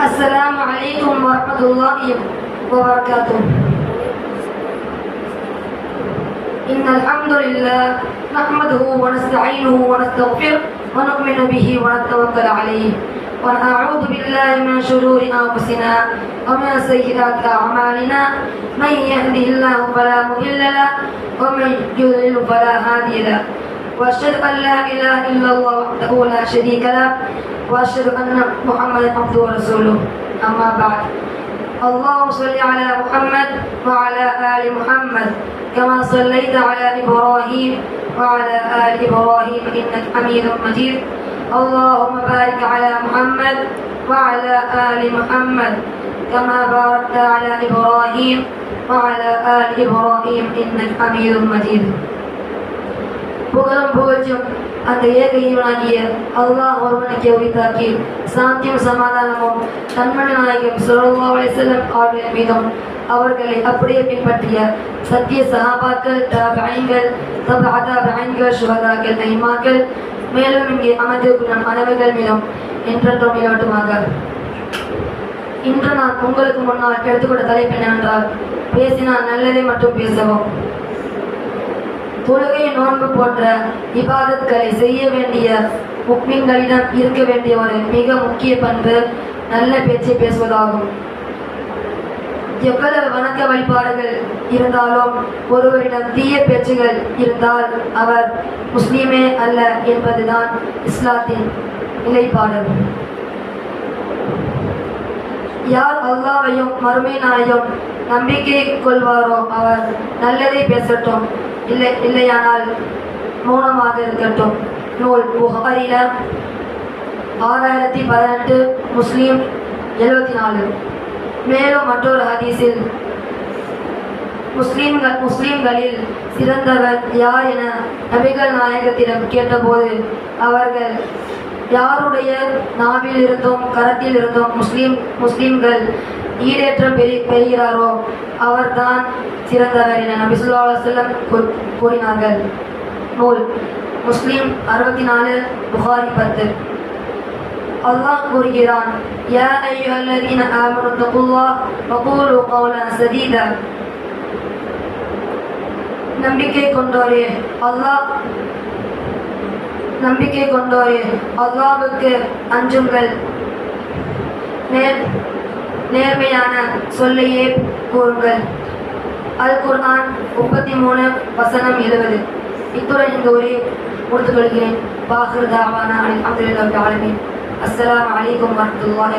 السلام عليكم ورحمة الله وبركاته. إن الحمد لله نحمده ونستعينه ونستغفره ونؤمن به ونتوكل عليه ونعوذ بالله من شرور أنفسنا ومن سيئات أعمالنا. من يهده الله فلا مضل له ومن يضلل فلا هادي له. وأشهد أن لا إله إلا الله وحده لا شريك له وأشهد أن محمدا عبده ورسوله. أما بعد، اللهم صل على محمد وعلى آل محمد كما صليت على إبراهيم وعلى آل إبراهيم إنك حميد مجيد. اللهم بارك على محمد وعلى آل محمد كما باركت على إبراهيم وعلى آل إبراهيم إنك حميد مجيد. புகழும் புகழ்ச்சியும் அந்த ஏக இறைவனாகிய அல்லாஹ் ஒருவனுக்கு உரித்தாக்கி சாந்தியும் சமாதானமும் தன்மணி நாயகம் ஸல்லல்லாஹு அலைஹி வஸல்லம் அவர்கள் மீதும் அவர்களை அப்படியே பின்பற்றிய சத்திய சஹாபாக்கள், தாபிஈன்கள், தபஅ தாபிஈன்கள், ஷுஹதாக்கள், நைமாக்கள், மேலும் இங்கே அமர்ந்திருக்கும் நம் அனைவர்கள் மீதும் என்றென்றும் நிலவட்டுமாக. இன்று நான் உங்களுக்கு முன்னால் எடுத்துக்கொண்ட தலைப்பு என்னவென்றால், பேசினால் நல்லதை மட்டும் பேசவும். தொழுகை, நோன்பு போன்ற இபாதத்களை செய்ய வேண்டிய முக்மீன்களிடம் இருக்க வேண்டிய ஒரு மிக முக்கிய பண்பு நல்ல பேச்சை பேசுவதாகும். எவ்வளவு வணக்க வழிபாடுகள் இருந்தாலும் ஒருவரிடம் தீய பேச்சுகள் இருந்தால் அவர் முஸ்லீமே அல்ல என்பதுதான் இஸ்லாத்தின் நிலைப்பாடு. யார் அல்லாஹ்வையும் மறுமை நாளையும் நம்பிக்கை கொள்வாரோ அவர் நல்லதை பேசட்டும், இல்லையானால் மௌனமாக இருக்கட்டும். நூல் புகாரில 6018, முஸ்லீம் 74. மேலும் மற்றொரு ஹதீஸில் முஸ்லீம்களில் சிறந்தவர் யார் என நபிகள் நாயகத்திடம் கேட்டபோது அவர்கள் யாருடைய நாவில் இருந்தும் கரத்தில் இருந்தும் முஸ்லீம்கள் ஈடேற்றம் பெறுகிறாரோ அவர்தான் சிறந்தவர் என நபி ஸல்லல்லாஹு அலைஹி வஸல்லம் கூறினார்கள். நூல் முஸ்லீம் 64, புகாரி 10. அல்லாஹ் கூறுகிறான், யா அய்யுஹல்லதீன ஆமனு தகுல்லாஹ் வகூலு கௌலன் சதீதா. நம்பிக்கை கொண்டோரே அல்லாஹ்வுக்கு அஞ்சுங்கள், நேர்மையான சொல்லையே கூறுங்கள். அல் குர்ஆன் 33, வசனம் 70. இத்துடன் இந்த உரையை முடித்துக் கொள்கிறேன். பாஹிர் தாவானா அல்ஹம்துலில்லாஹி ரப்பில் ஆலமீன். அஸ்ஸலாமு அலைக்கும் வரஹ்மத்துல்லாஹி